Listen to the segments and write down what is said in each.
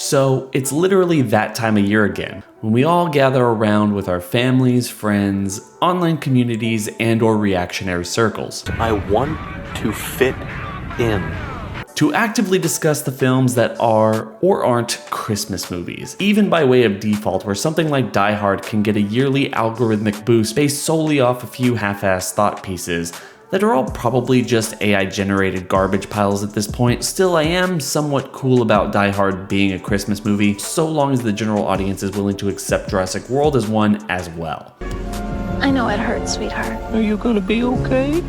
So it's literally that time of year again, when we all gather around with our families, friends, online communities, and/or reactionary circles. I want to fit in. To actively discuss the films that are or aren't Christmas movies, even by way of default, where something like Die Hard can get a yearly algorithmic boost based solely off a few half-assed thought pieces that are all probably just AI-generated garbage piles at this point. Still, I am somewhat cool about Die Hard being a Christmas movie, so long as the general audience is willing to accept Jurassic World as one as well. I know it hurts, sweetheart. Are you gonna be okay?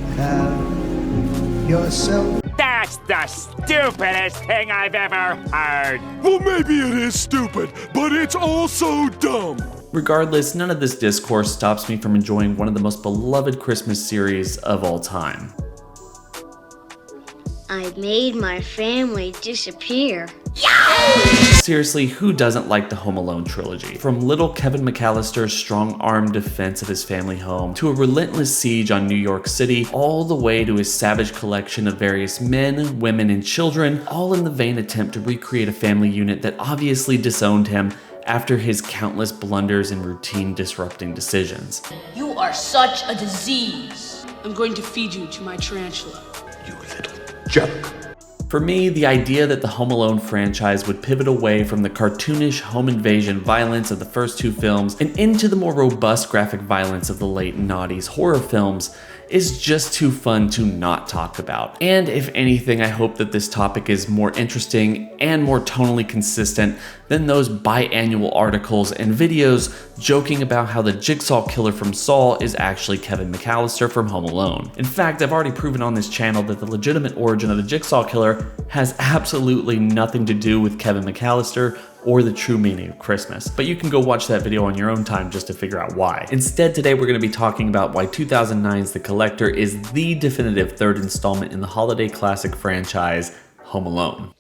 Yourself. That's the stupidest thing I've ever heard. Well, maybe it is stupid, but it's also dumb. Regardless, none of this discourse stops me from enjoying one of the most beloved Christmas series of all time. I made my family disappear. Seriously, who doesn't like the Home Alone trilogy? From little Kevin McCallister's strong-armed defense of his family home, to a relentless siege on New York City, all the way to his savage collection of various men, women, and children, all in the vain attempt to recreate a family unit that obviously disowned him after his countless blunders and routine disrupting decisions. You are such a disease. I'm going to feed you to my tarantula. You little jerk. For me, the idea that the Home Alone franchise would pivot away from the cartoonish home invasion violence of the first two films and into the more robust graphic violence of the late noughties horror films is just too fun to not talk about. And if anything, I hope that this topic is more interesting and more tonally consistent than those biannual articles and videos joking about how the jigsaw killer from Saw is actually Kevin McCallister from Home Alone. In fact, I've already proven on this channel that the legitimate origin of the jigsaw killer has absolutely nothing to do with Kevin McCallister or the true meaning of Christmas. But you can go watch that video on your own time just to figure out why. Instead, today we're going to be talking about why 2009's The Collector is the definitive third installment in the holiday classic franchise, Home Alone.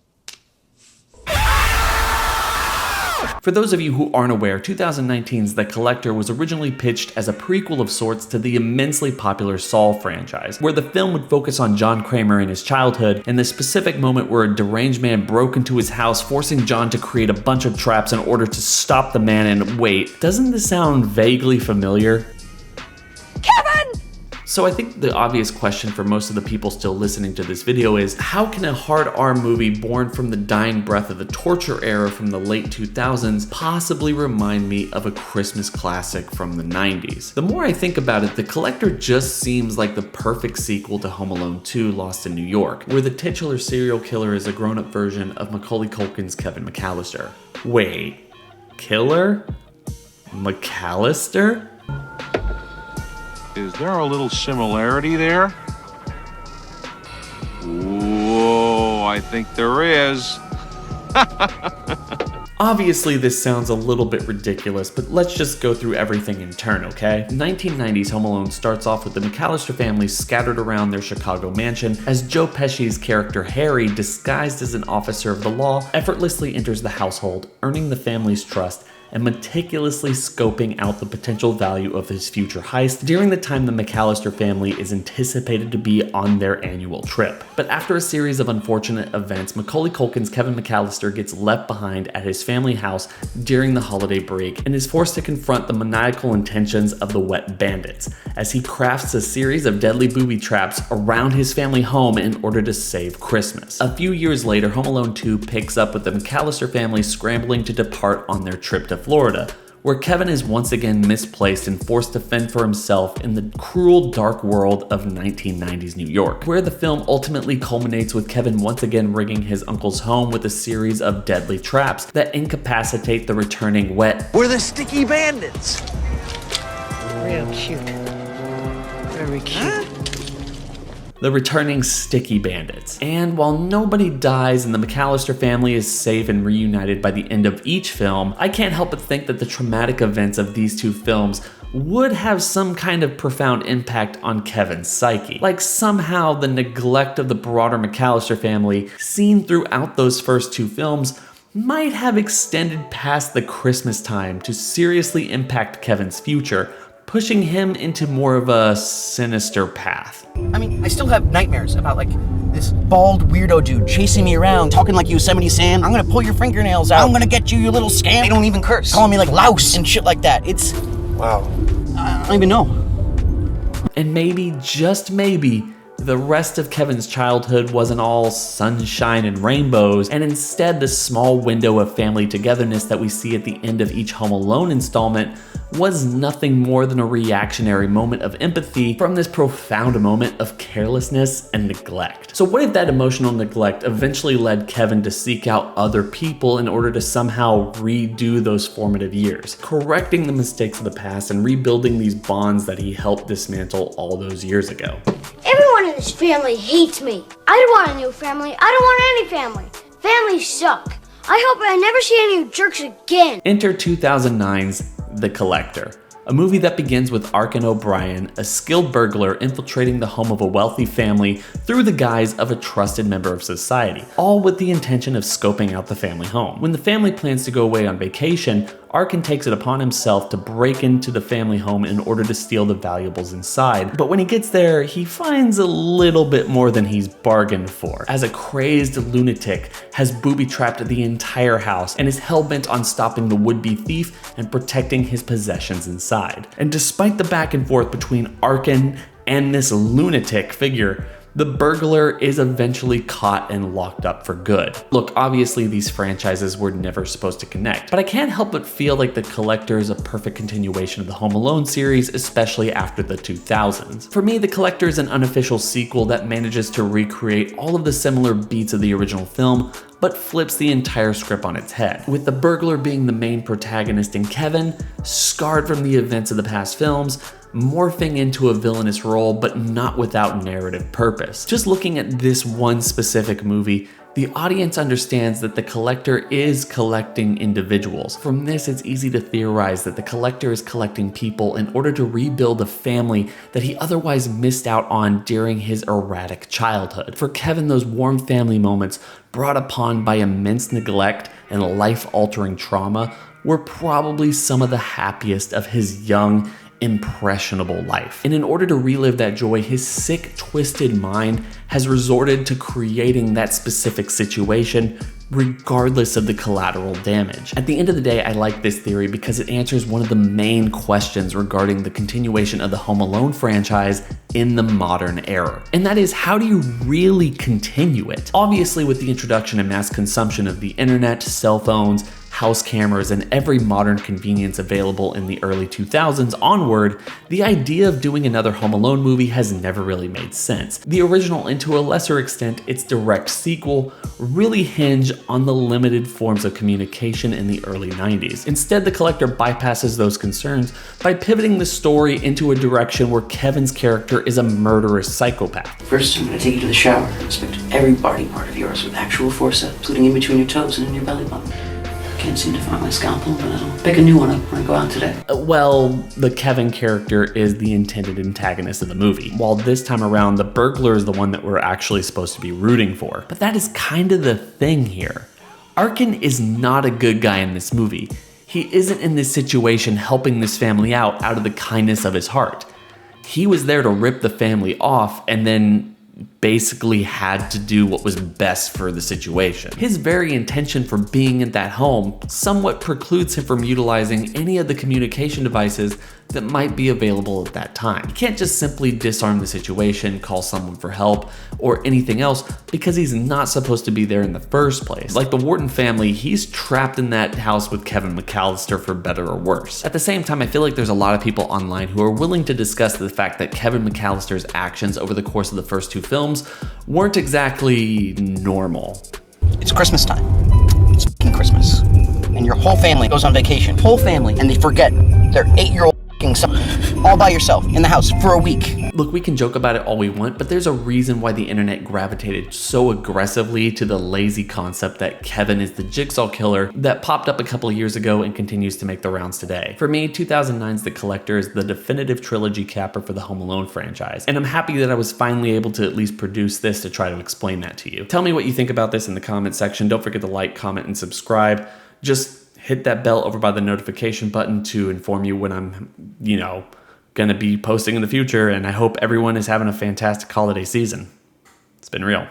For those of you who aren't aware, 2019's The Collector was originally pitched as a prequel of sorts to the immensely popular Saw franchise, where the film would focus on John Kramer in his childhood and the specific moment where a deranged man broke into his house, forcing John to create a bunch of traps in order to stop the man. And wait, doesn't this sound vaguely familiar? So I think the obvious question for most of the people still listening to this video is, how can a hard R movie born from the dying breath of the torture era from the late 2000s possibly remind me of a Christmas classic from the 90s? The more I think about it, The Collector just seems like the perfect sequel to Home Alone 2: Lost in New York, where the titular serial killer is a grown-up version of Macaulay Culkin's Kevin McCallister. Wait, killer? McCallister? Is there a little similarity there? Whoa, I think there is. Obviously, this sounds a little bit ridiculous, but let's just go through everything in turn, okay? 1990's Home Alone starts off with the McCallister family scattered around their Chicago mansion as Joe Pesci's character Harry, disguised as an officer of the law, effortlessly enters the household, earning the family's trust and meticulously scoping out the potential value of his future heist during the time the McCallister family is anticipated to be on their annual trip. But after a series of unfortunate events, Macaulay Culkin's Kevin McCallister gets left behind at his family house during the holiday break and is forced to confront the maniacal intentions of the Wet Bandits as he crafts a series of deadly booby traps around his family home in order to save Christmas. A few years later, Home Alone 2 picks up with the McCallister family scrambling to depart on their trip to Florida, where Kevin is once again misplaced and forced to fend for himself in the cruel, dark world of 1990s New York, where the film ultimately culminates with Kevin once again rigging his uncle's home with a series of deadly traps that incapacitate the returning Wet. We're the Sticky Bandits. Real cute. Very cute. The returning Sticky Bandits. And while nobody dies and the McCallister family is safe and reunited by the end of each film, I can't help but think that the traumatic events of these two films would have some kind of profound impact on Kevin's psyche. Like somehow the neglect of the broader McCallister family seen throughout those first two films might have extended past the Christmas time to seriously impact Kevin's future, pushing him into more of a sinister path. I mean, I still have nightmares about, like, This bald weirdo dude chasing me around, talking like Yosemite Sam. I'm gonna pull your fingernails out. I'm gonna get you, you little scam. They don't even curse. Calling me like louse and shit like that. It's... wow. I don't even know. And maybe, just maybe, the rest of Kevin's childhood wasn't all sunshine and rainbows, and instead the small window of family togetherness that we see at the end of each Home Alone installment was nothing more than a reactionary moment of empathy from this profound moment of carelessness and neglect. So what if that emotional neglect eventually led Kevin to seek out other people in order to somehow redo those formative years, correcting the mistakes of the past and rebuilding these bonds that he helped dismantle all those years ago? Everyone in this family hates me. I don't want a new family. I don't want any family. Families suck. I hope I never see any of you jerks again. Enter 2009's The Collector, a movie that begins with Arkin O'Brien, a skilled burglar infiltrating the home of a wealthy family through the guise of a trusted member of society, all with the intention of scoping out the family home. When the family plans to go away on vacation, Arkin takes it upon himself to break into the family home in order to steal the valuables inside, but when he gets there, he finds a little bit more than he's bargained for, as a crazed lunatic has booby-trapped the entire house and is hell-bent on stopping the would-be thief and protecting his possessions inside. And despite the back and forth between Arkin and this lunatic figure, the burglar is eventually caught and locked up for good. Look, obviously these franchises were never supposed to connect, but I can't help but feel like The Collector is a perfect continuation of the Home Alone series, especially after the 2000s. For me, The Collector is an unofficial sequel that manages to recreate all of the similar beats of the original film, but flips the entire script on its head, with the burglar being the main protagonist and Kevin, scarred from the events of the past films, morphing into a villainous role, but not without narrative purpose. Just looking at this one specific movie, the audience understands that the collector is collecting individuals. From this, it's easy to theorize that the collector is collecting people in order to rebuild a family that he otherwise missed out on during his erratic childhood. For Kevin, those warm family moments brought upon by immense neglect and life-altering trauma were probably some of the happiest of his young, impressionable life. And in order to relive that joy, his sick, twisted mind has resorted to creating that specific situation regardless of the collateral damage. At the end of the day, I like this theory because it answers one of the main questions regarding the continuation of the Home Alone franchise in the modern era. And that is, how do you really continue it? Obviously, with the introduction and mass consumption of the internet, cell phones, house cameras, and every modern convenience available in the early 2000s onward, the idea of doing another Home Alone movie has never really made sense. The original, and to a lesser extent its direct sequel, really hinge on the limited forms of communication in the early 90s. Instead, The Collector bypasses those concerns by pivoting the story into a direction where Kevin's character is a murderous psychopath. First, I'm gonna take you to the shower, inspect every body part of yours with actual forceps, including in between your toes and in your belly button. Can't seem to find my scalpel, but I'll pick a new one up when I go out today. Well, the Kevin character is the intended antagonist of the movie, while this time around the burglar is the one that we're actually supposed to be rooting for. But that is kind of the thing here. Arkin is not a good guy in this movie. He isn't in this situation helping this family out of the kindness of his heart. He was there to rip the family off and then basically had to do what was best for the situation. His very intention for being in that home somewhat precludes him from utilizing any of the communication devices that might be available at that time. He can't just simply disarm the situation, call someone for help, or anything else because he's not supposed to be there in the first place. Like the Wharton family, he's trapped in that house with Kevin McCallister for better or worse. At the same time, I feel like there's a lot of people online who are willing to discuss the fact that Kevin McCallister's actions over the course of the first two films weren't exactly normal. It's Christmas time. It's f***ing Christmas. And your whole family goes on vacation. Whole family. And they forget their 8-year-old f***ing son all by yourself in the house for a week. Look, we can joke about it all we want, but there's a reason why the internet gravitated so aggressively to the lazy concept that Kevin is the jigsaw killer that popped up a couple of years ago and continues to make the rounds today. For me, 2009's The Collector is the definitive trilogy capper for the Home Alone franchise, and I'm happy that I was finally able to at least produce this to try to explain that to you. Tell me what you think about this in the comment section. Don't forget to like, comment, and subscribe. Just hit that bell over by the notification button to inform you when I'm, gonna be posting in the future, and I hope everyone is having a fantastic holiday season. It's been real.